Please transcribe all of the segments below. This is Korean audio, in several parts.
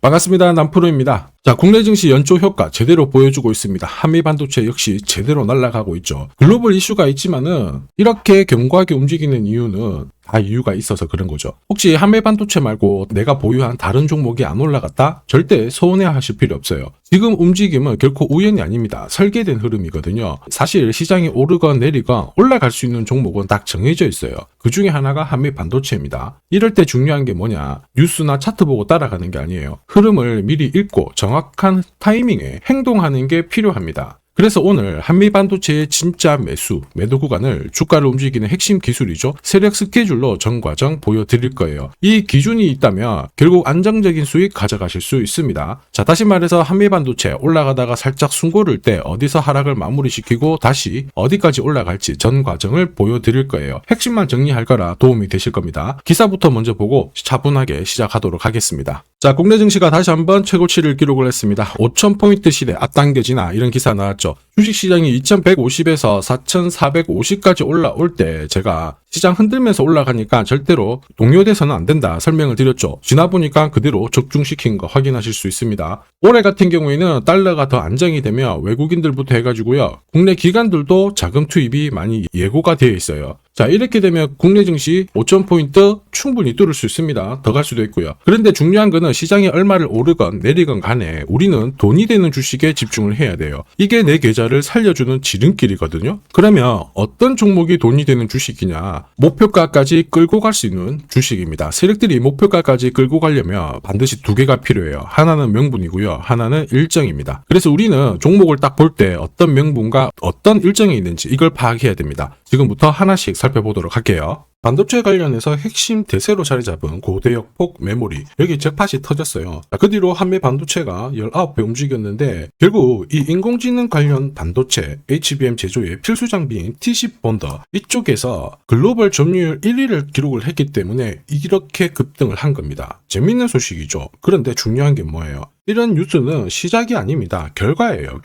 반갑습니다. 남프로입니다. 자, 국내 증시 연초 효과 제대로 보여주고 있습니다. 한미 반도체 역시 제대로 날아가고 있죠. 글로벌 이슈가 있지만은 이렇게 견고하게 움직이는 이유는 다 이유가 있어서 그런 거죠. 혹시 한미 반도체 말고 내가 보유한 다른 종목이 안 올라갔다? 절대 서운해하실 필요 없어요. 지금 움직임은 결코 우연이 아닙니다. 설계된 흐름이거든요. 사실 시장이 오르건 내리건 올라갈 수 있는 종목은 딱 정해져 있어요. 그 중에 하나가 한미 반도체입니다. 이럴 때 중요한 게 뭐냐? 뉴스나 차트 보고 따라가는 게 아니에요. 흐름을 미리 읽고 정확한 타이밍에 행동하는 게 필요합니다. 그래서 오늘 한미 반도체의 진짜 매도 구간을 주가를 움직이는 핵심 기술이죠. 세력 스케줄로 전 과정 보여드릴 거예요. 이 기준이 있다면 결국 안정적인 수익 가져가실 수 있습니다. 자, 다시 말해서 한미 반도체 올라가다가 살짝 숨고를 때 어디서 하락을 마무리시키고 다시 어디까지 올라갈지 전 과정을 보여드릴 거예요. 핵심만 정리할 거라 도움이 되실 겁니다. 기사부터 먼저 보고 차분하게 시작하도록 하겠습니다. 자, 국내 증시가 다시 한번 최고치를 기록을 했습니다. 5,000포인트 시대 앞당겨지나 이런 기사 나왔죠. 주식시장이 2,150에서 4,450까지 올라올 때 제가 시장 흔들면서 올라가니까 절대로 동요돼서는 안 된다 설명을 드렸죠. 지나보니까 그대로 적중시킨 거 확인하실 수 있습니다. 올해 같은 경우에는 달러가 더 안정이 되며 외국인들부터 해가지고요. 국내 기관들도 자금 투입이 많이 예고가 되어 있어요. 자, 이렇게 되면 국내 증시 5,000포인트 충분히 뚫을 수 있습니다. 더 갈 수도 있고요. 그런데 중요한 거는 시장이 얼마를 오르건 내리건 간에 우리는 돈이 되는 주식에 집중을 해야 돼요. 이게 내 계좌를 살려주는 지름길이거든요. 그러면 어떤 종목이 돈이 되는 주식이냐? 목표가까지 끌고 갈 수 있는 주식입니다. 세력들이 목표가까지 끌고 가려면 반드시 두 개가 필요해요. 하나는 명분이고요. 하나는 일정입니다. 그래서 우리는 종목을 딱 볼 때 어떤 명분과 어떤 일정이 있는지 이걸 파악해야 됩니다. 지금부터 하나씩 살펴보도록 할게요. 반도체 관련해서 핵심 대세로 자리 잡은 고대역 폭 메모리, 여기 잭팟이 터졌어요. 그 뒤로 한미 반도체가 19배 움직였는데 결국 이 인공지능 관련 반도체 HBM 제조의 필수 장비인 T10 본더 이쪽에서 글로벌 점유율 1위를 기록을 했기 때문에 이렇게 급등을 한 겁니다. 재밌는 소식이죠. 그런데 중요한 게 뭐예요? 이런 뉴스는 시작이 아닙니다. 결과예요.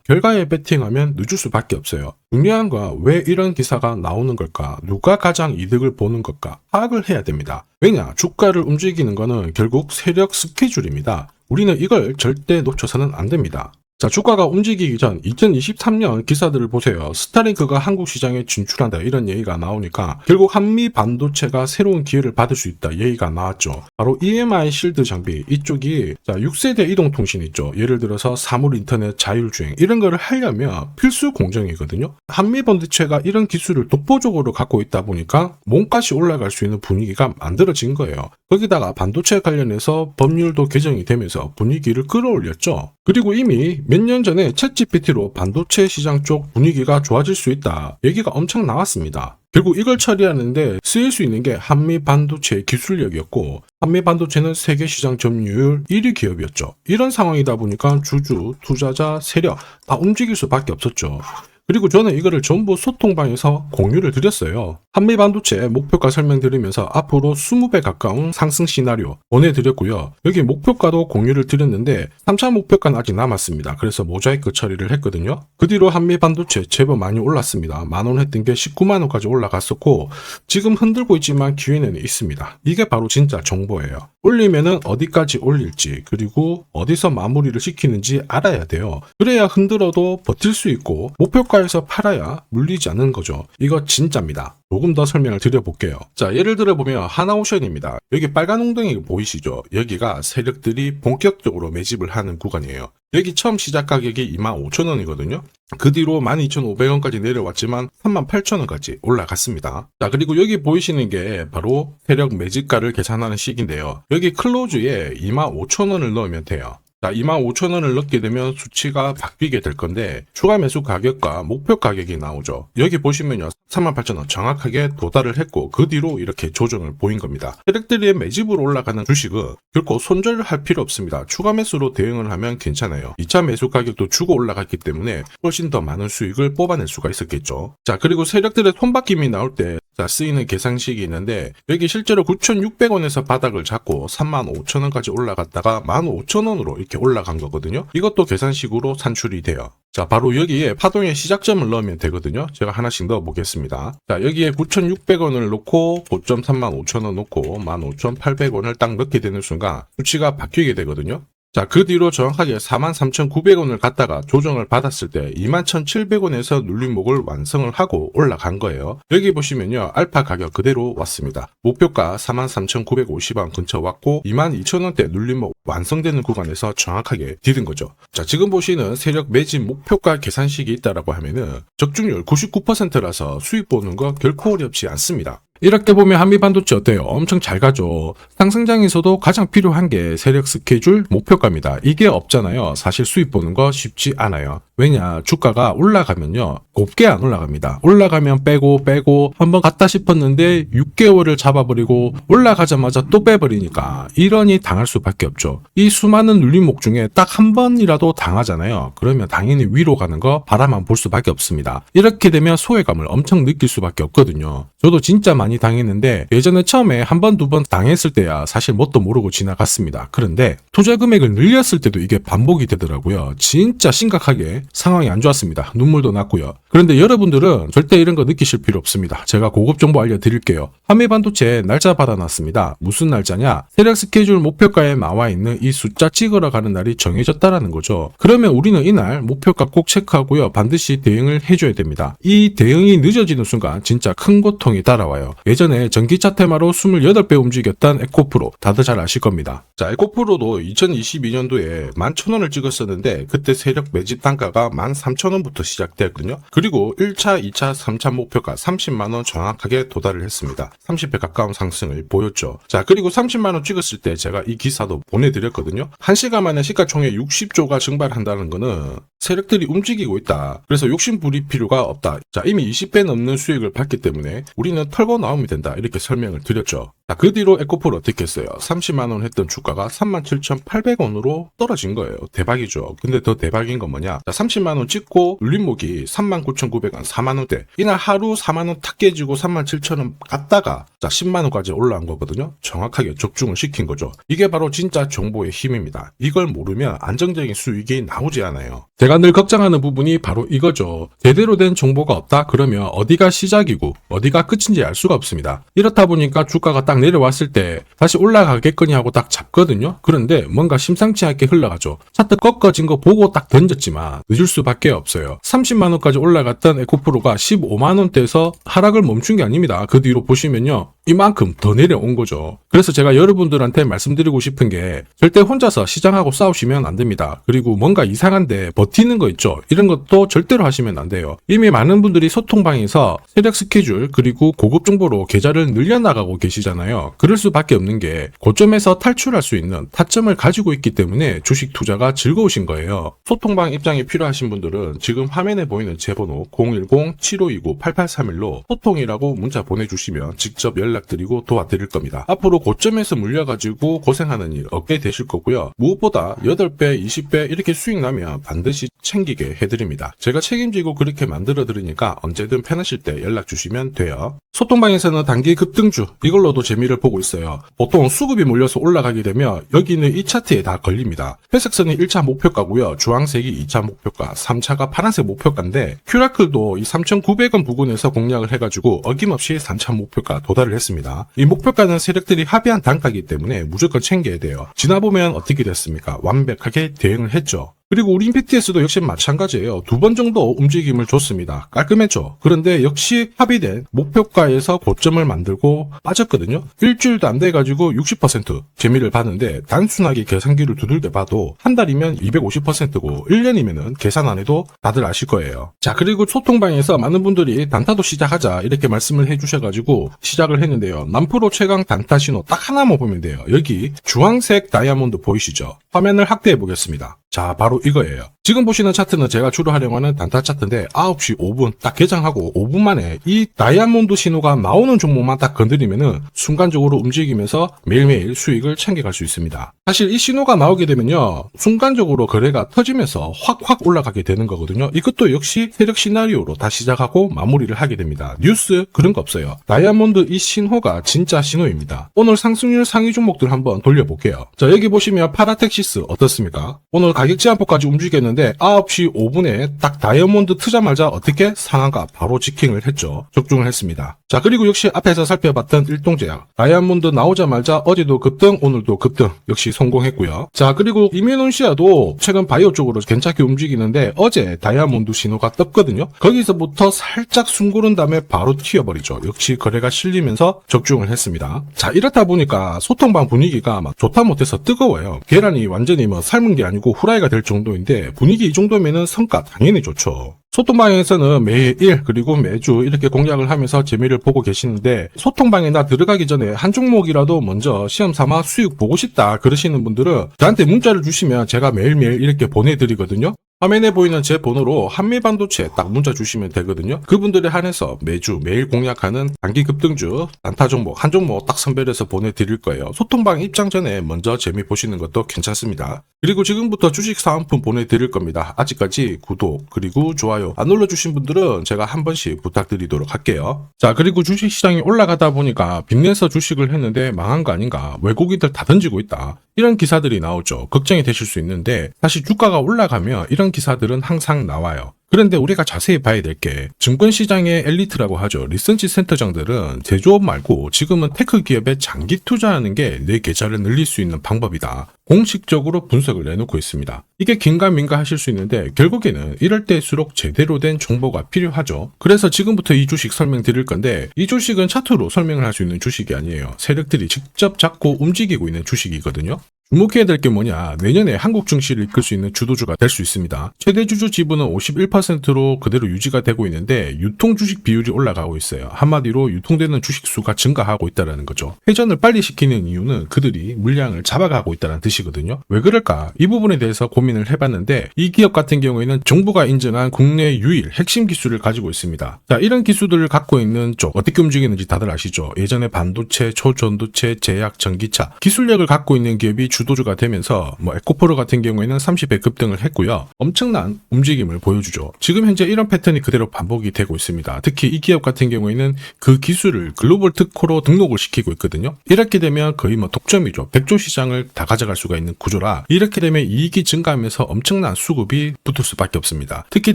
결과에 베팅하면 늦을 수밖에 없어요. 중요한 건 왜 이런 기사가 나오는 걸까? 누가 가장 이득을 보는 걸까? 파악을 해야 됩니다. 왜냐? 주가를 움직이는 거는 결국 세력 스케줄입니다. 우리는 이걸 절대 놓쳐서는 안 됩니다. 자, 주가가 움직이기 전 2023년 기사들을 보세요. 스타링크가 한국 시장에 진출한다 이런 얘기가 나오니까 결국 한미 반도체가 새로운 기회를 받을 수 있다 얘기가 나왔죠. 바로 EMI 실드 장비 이쪽이 자 6세대 이동통신 있죠. 예를 들어서 사물 인터넷 자율주행 이런 거를 하려면 필수 공정이거든요. 한미 반도체가 이런 기술을 독보적으로 갖고 있다 보니까 몸값이 올라갈 수 있는 분위기가 만들어진 거예요. 거기다가 반도체 관련해서 법률도 개정이 되면서 분위기를 끌어올렸죠. 그리고 이미 몇 년 전에 챗GPT로 반도체 시장 쪽 분위기가 좋아질 수 있다 얘기가 엄청 나왔습니다. 결국 이걸 처리하는데 쓰일 수 있는 게 한미 반도체 기술력이었고 한미 반도체는 세계 시장 점유율 1위 기업이었죠. 이런 상황이다 보니까 주주, 투자자, 세력 다 움직일 수밖에 없었죠. 그리고 저는 이거를 전부 소통방에서 공유를 드렸어요. 한미 반도체 목표가 설명드리면서 앞으로 20배 가까운 상승 시나리오 보내드렸고요. 여기 목표가도 공유를 드렸는데 3차 목표가는 아직 남았습니다. 그래서 모자이크 처리를 했거든요. 그 뒤로 한미 반도체 제법 많이 올랐습니다. 만원 했던 게 19만원까지 올라갔었고 지금 흔들고 있지만 기회는 있습니다. 이게 바로 진짜 정보예요. 올리면은 어디까지 올릴지 그리고 어디서 마무리를 시키는지 알아야 돼요. 그래야 흔들어도 버틸 수 있고 목표가에서 팔아야 물리지 않는 거죠. 이거 진짜입니다. 조금 더 설명을 드려볼게요. 자, 예를 들어보면 하나오션입니다. 여기 빨간 웅덩이 보이시죠? 여기가 세력들이 본격적으로 매집을 하는 구간이에요. 여기 처음 시작 가격이 25,000원이거든요. 그 뒤로 12,500원까지 내려왔지만 38,000원까지 올라갔습니다. 자, 그리고 여기 보이시는 게 바로 세력 매집가를 계산하는 식인데요. 여기 클로즈에 25,000원을 넣으면 돼요. 자, 25,000원을 넣게 되면 수치가 바뀌게 될 건데 추가 매수 가격과 목표 가격이 나오죠. 여기 보시면요. 38,000원 정확하게 도달을 했고 그 뒤로 이렇게 조정을 보인 겁니다. 세력들이 매집으로 올라가는 주식은 결코 손절을 할 필요 없습니다. 추가 매수로 대응을 하면 괜찮아요. 2차 매수 가격도 주고 올라갔기 때문에 훨씬 더 많은 수익을 뽑아낼 수가 있었겠죠. 자, 그리고 세력들의 손바뀜이 나올 때 자, 쓰이는 계산식이 있는데 여기 실제로 9,600원에서 바닥을 잡고 35,000원까지 올라갔다가 15,000원으로 이렇게 올라간 거거든요. 이것도 계산식으로 산출이 돼요. 자, 바로 여기에 파동의 시작점을 넣으면 되거든요. 제가 하나씩 넣어 보겠습니다. 자, 여기에 9,600원을 놓고 고점 35,000원 놓고 15,800원을 딱 넣게 되는 순간 수치가 바뀌게 되거든요. 자, 그 뒤로 정확하게 43,900원을 갖다가 조정을 받았을 때 21,700원에서 눌림목을 완성을 하고 올라간 거예요. 여기 보시면요, 알파 가격 그대로 왔습니다. 목표가 43,950원 근처 왔고 22,000원대 눌림목 완성되는 구간에서 정확하게 디딘 거죠. 자, 지금 보시는 세력 매집 목표가 계산식이 있다라고 하면은 적중률 99%라서 수익 보는 거 결코 어렵지 않습니다. 이렇게 보면 한미반도체 어때요? 엄청 잘 가죠. 상승장에서도 가장 필요한 게 세력 스케줄 목표가입니다. 이게 없잖아요. 사실 수익 보는 거 쉽지 않아요. 왜냐, 주가가 올라가면요, 곱게 안 올라갑니다. 올라가면 빼고 한번 갔다 싶었는데 6개월을 잡아버리고 올라가자마자 또 빼버리니까 이러니 당할 수밖에 없죠. 이 수많은 눌림목 중에 딱 한 번이라도 당하잖아요. 그러면 당연히 위로 가는 거 바라만 볼 수밖에 없습니다. 이렇게 되면 소외감을 엄청 느낄 수밖에 없거든요. 저도 진짜 많이 당했는데 예전에 처음에 한 번, 두 번 당했을 때야 사실 뭣도 모르고 지나갔습니다. 그런데 투자 금액을 늘렸을 때도 이게 반복이 되더라고요. 진짜 심각하게 상황이 안 좋았습니다. 눈물도 났고요. 그런데 여러분들은 절대 이런 거 느끼실 필요 없습니다. 제가 고급 정보 알려드릴게요. 한미반도체 날짜 받아놨습니다. 무슨 날짜냐? 세력 스케줄 목표가에 나와 있는 이 숫자 찍으러 가는 날이 정해졌다라는 거죠. 그러면 우리는 이날 목표가 꼭 체크하고요. 반드시 대응을 해줘야 됩니다. 이 대응이 늦어지는 순간 진짜 큰 고통이 따라와요. 예전에 전기차 테마로 28배 움직였던 에코프로 다들 잘 아실 겁니다. 자, 에코프로도 2022년도에 11,000원을 찍었었는데 그때 세력 매집 단가가 13,000원부터 시작되었거든요. 그리고 1차, 2차, 3차 목표가 30만원 정확하게 도달을 했습니다. 30배 가까운 상승을 보였죠. 자, 그리고 30만원 찍었을 때 제가 이 기사도 보내드렸거든요. 1시간 만에 시가총액 60조가 증발한다는 거는 세력들이 움직이고 있다. 그래서 욕심 부릴 필요가 없다. 자, 이미 20배 넘는 수익을 받기 때문에 우리는 털고 나오면 된다. 이렇게 설명을 드렸죠. 자, 그 뒤로 에코프로 어떻게 했어요? 30만원 했던 주가가 37,800원으로 떨어진 거예요. 대박이죠. 근데 더 대박인 건 뭐냐? 자, 30만원 찍고 눌림목이 39,900원, 4만원대. 이날 하루 4만원 탁 깨지고 37,000원 갔다가 자, 10만원까지 올라온 거거든요. 정확하게 적중을 시킨 거죠. 이게 바로 진짜 정보의 힘입니다. 이걸 모르면 안정적인 수익이 나오지 않아요. 제가 늘 걱정하는 부분이 바로 이거죠. 제대로 된 정보가 없다? 그러면 어디가 시작이고 어디가 끝인지 알 수가 없습니다. 이렇다 보니까 주가가 딱 내려왔을 때 다시 올라가겠거니 하고 딱 잡거든요. 그런데 뭔가 심상치 않게 흘러가죠. 차트 꺾어진 거 보고 딱 던졌지만 늦을 수밖에 없어요. 30만원까지 올라갔던 에코프로가 15만원대에서 하락을 멈춘 게 아닙니다. 그 뒤로 보시면요, 이만큼 더 내려온 거죠. 그래서 제가 여러분들한테 말씀드리고 싶은 게 절대 혼자서 시장하고 싸우시면 안 됩니다. 그리고 뭔가 이상한데 버티는 거 있죠. 이런 것도 절대로 하시면 안 돼요. 이미 많은 분들이 소통방에서 세력 스케줄 그리고 고급 정보로 계좌를 늘려나가고 계시잖아요. 그럴 수밖에 없는 게 고점에서 탈출할 수 있는 타점을 가지고 있기 때문에 주식 투자가 즐거우신 거예요. 소통방 입장이 필요하신 분들은 지금 화면에 보이는 제 번호 010-7529-8831로 소통이라고 문자 보내주시면 직접 연락드리고 도와드릴 겁니다. 앞으로 고점에서 물려가지고 고생하는 일 없게 되실 거고요. 무엇보다 8배, 20배 이렇게 수익 나면 반드시 챙기게 해드립니다. 제가 책임지고 그렇게 만들어 드리니까 언제든 편하실 때 연락 주시면 돼요. 소통방에서는 단기 급등주 이걸로도 재미를 보고 있어요. 보통 수급이 몰려서 올라가게 되면 여기는 이 차트에 다 걸립니다. 회색선이 1차 목표가고요. 주황색이 2차 목표가, 3차가 파란색 목표가인데 큐라클도 이 3,900원 부근에서 공략을 해가지고 어김없이 3차 목표가 도달을 했습니다. 이 목표가는 세력들이 합의한 단가이기 때문에 무조건 챙겨야 돼요. 지나보면 어떻게 됐습니까? 완벽하게 대응을 했죠. 그리고 우리 임팩트에서도 역시 마찬가지예요. 2번 정도 움직임을 줬습니다. 깔끔했죠. 그런데 역시 합의된 목표가에서 고점을 만들고 빠졌거든요. 일주일도 안 돼가지고 60% 재미를 봤는데 단순하게 계산기를 두들겨 봐도 한 달이면 250%고 1년이면은 계산 안 해도 다들 아실 거예요. 자, 그리고 소통방에서 많은 분들이 단타도 시작하자 이렇게 말씀을 해주셔가지고 시작을 했는데요. 남프로 최강 단타 신호 딱 하나만 보면 돼요. 여기 주황색 다이아몬드 보이시죠? 화면을 확대해 보겠습니다. 자, 바로 이거예요. 지금 보시는 차트는 제가 주로 활용하는 단타 차트인데 9시 5분 딱 개장하고 5분 만에 이 다이아몬드 신호가 나오는 종목만 딱 건드리면은 순간적으로 움직이면서 매일매일 수익을 챙겨갈 수 있습니다. 사실 이 신호가 나오게 되면요, 순간적으로 거래가 터지면서 확 올라가게 되는 거거든요. 이것도 역시 세력 시나리오로 다 시작하고 마무리를 하게 됩니다. 뉴스 그런 거 없어요. 다이아몬드 이 신호가 진짜 신호입니다. 오늘 상승률 상위 종목들 한번 돌려볼게요. 자, 여기 보시면 파라텍시스 어떻습니까? 오늘 가격 제한폭까지 움직였는데 9시 5분에 딱 다이아몬드 트자마자 어떻게 상한가 바로 지킹을 했죠. 적중을 했습니다. 자, 그리고 역시 앞에서 살펴봤던 일동제약 다이아몬드 나오자마자 어제도 급등 오늘도 급등 역시 성공했고요. 자, 그리고 이뮤논시아도 최근 바이오 쪽으로 괜찮게 움직이는데 어제 다이아몬드 신호가 떴거든요. 거기서부터 살짝 숨 고른 다음에 바로 튀어버리죠. 역시 거래가 실리면서 적중을 했습니다. 자, 이렇다 보니까 소통방 분위기가 막 좋다 못해서 뜨거워요. 계란이 완전히 뭐 삶은 게 아니고 후라이가 될 정도인데 분위기 이 정도면은 성과 당연히 좋죠. 소통방에서는 매일 그리고 매주 이렇게 공략을 하면서 재미를 보고 계시는데 소통방에 나 들어가기 전에 한 종목이라도 먼저 시험 삼아 수익 보고 싶다 그러시는 분들은 저한테 문자를 주시면 제가 매일매일 이렇게 보내드리거든요. 화면에 보이는 제 번호로 한미반도체 딱 문자 주시면 되거든요. 그분들에 한해서 매주 매일 공략하는 단기 급등주 단타 종목 한 종목 딱 선별해서 보내드릴 거예요. 소통방 입장 전에 먼저 재미 보시는 것도 괜찮습니다. 그리고 지금부터 주식 사은품 보내드릴 겁니다. 아직까지 구독 그리고 좋아요 안 눌러주신 분들은 제가 한 번씩 부탁드리도록 할게요. 자, 그리고 주식시장이 올라가다 보니까 빚내서 주식을 했는데 망한 거 아닌가, 외국인들 다 던지고 있다, 이런 기사들이 나오죠. 걱정이 되실 수 있는데 사실 주가가 올라가면 이런 기사들은 항상 나와요. 그런데 우리가 자세히 봐야 될 게 증권시장의 엘리트라고 하죠. 리서치 센터장들은 제조업 말고 지금은 테크 기업에 장기 투자하는 게 내 계좌를 늘릴 수 있는 방법이다. 공식적으로 분석을 내놓고 있습니다. 이게 긴가민가 하실 수 있는데 결국에는 이럴 때일수록 제대로 된 정보가 필요하죠. 그래서 지금부터 이 주식 설명드릴 건데 이 주식은 차트로 설명을 할 수 있는 주식이 아니에요. 세력들이 직접 잡고 움직이고 있는 주식이거든요. 주목해야 될 게 뭐냐, 내년에 한국 증시를 이끌 수 있는 주도주가 될 수 있습니다. 최대 주주 지분은 51%로 그대로 유지가 되고 있는데 유통 주식 비율이 올라가고 있어요. 한마디로 유통되는 주식 수가 증가하고 있다는 거죠. 회전을 빨리 시키는 이유는 그들이 물량을 잡아가고 있다는 뜻이거든요. 왜 그럴까? 이 부분에 대해서 고민을 해봤는데 이 기업 같은 경우에는 정부가 인정한 국내 유일 핵심 기술을 가지고 있습니다. 자, 이런 기술들을 갖고 있는 쪽 어떻게 움직이는지 다들 아시죠? 예전에 반도체, 초전도체, 제약, 전기차 기술력을 갖고 있는 기업이 주도주가 되면서 에코프로 같은 경우에는 30배 급등을 했고요. 엄청난 움직임을 보여주죠. 지금 현재 이런 패턴이 그대로 반복이 되고 있습니다. 특히 이 기업 같은 경우에는 그 기술을 글로벌 특허로 등록을 시키고 있거든요. 이렇게 되면 거의 독점이죠. 100조 시장을 다 가져갈 수가 있는 구조라 이렇게 되면 이익이 증가하면서 엄청난 수급이 붙을 수밖에 없습니다. 특히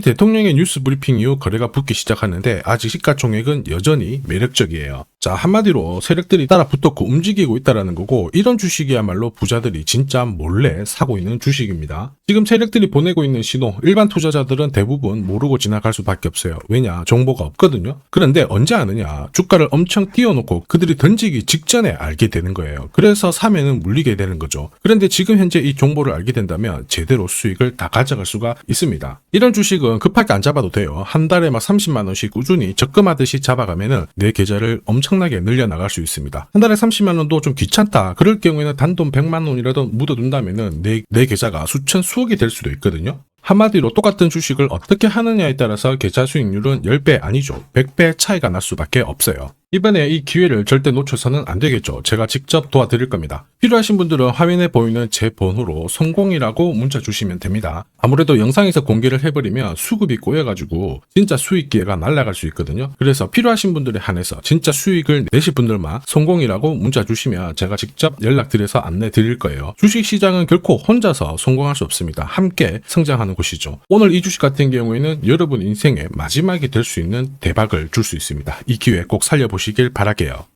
대통령의 뉴스 브리핑 이후 거래가 붙기 시작하는데 아직 시가총액은 여전히 매력적이에요. 자, 한마디로 세력들이 따라 붙었고 움직이고 있다는 거고 이런 주식이야말로 부자들이 진짜 몰래 사고 있는 주식입니다. 지금 세력들이 보내고 있는 신호 일반 투자자들은 대부분 모르고 지나갈 수밖에 없어요. 왜냐? 정보가 없거든요. 그런데 언제 아느냐? 주가를 엄청 띄워놓고 그들이 던지기 직전에 알게 되는 거예요. 그래서 사면은 물리게 되는 거죠. 그런데 지금 현재 이 정보를 알게 된다면 제대로 수익을 다 가져갈 수가 있습니다. 이런 주식은 급하게 안 잡아도 돼요. 한 달에 30만 원씩 꾸준히 적금하듯이 잡아가면은 내 계좌를 엄청나게 늘려나갈 수 있습니다. 한 달에 30만 원도 좀 귀찮다. 그럴 경우에는 단돈 100만 원이라도 묻어둔다면은 내 계좌가 수천 수억이 될 수도 있거든요. 한마디로 똑같은 주식을 어떻게 하느냐에 따라서 계좌 수익률은 10배 아니죠. 100배 차이가 날 수밖에 없어요. 이번에 이 기회를 절대 놓쳐서는 안 되겠죠. 제가 직접 도와드릴 겁니다. 필요하신 분들은 화면에 보이는 제 번호로 성공이라고 문자 주시면 됩니다. 아무래도 영상에서 공개를 해버리면 수급이 꼬여가지고 진짜 수익 기회가 날아갈 수 있거든요. 그래서 필요하신 분들에 한해서 진짜 수익을 내실 분들만 성공이라고 문자 주시면 제가 직접 연락드려서 안내 드릴 거예요. 주식시장은 결코 혼자서 성공할 수 없습니다. 함께 성장하는 곳이죠. 오늘 이 주식 같은 경우에는 여러분 인생의 마지막이 될 수 있는 대박을 줄 수 있습니다. 이 기회 꼭 살려보시길 바랄게요.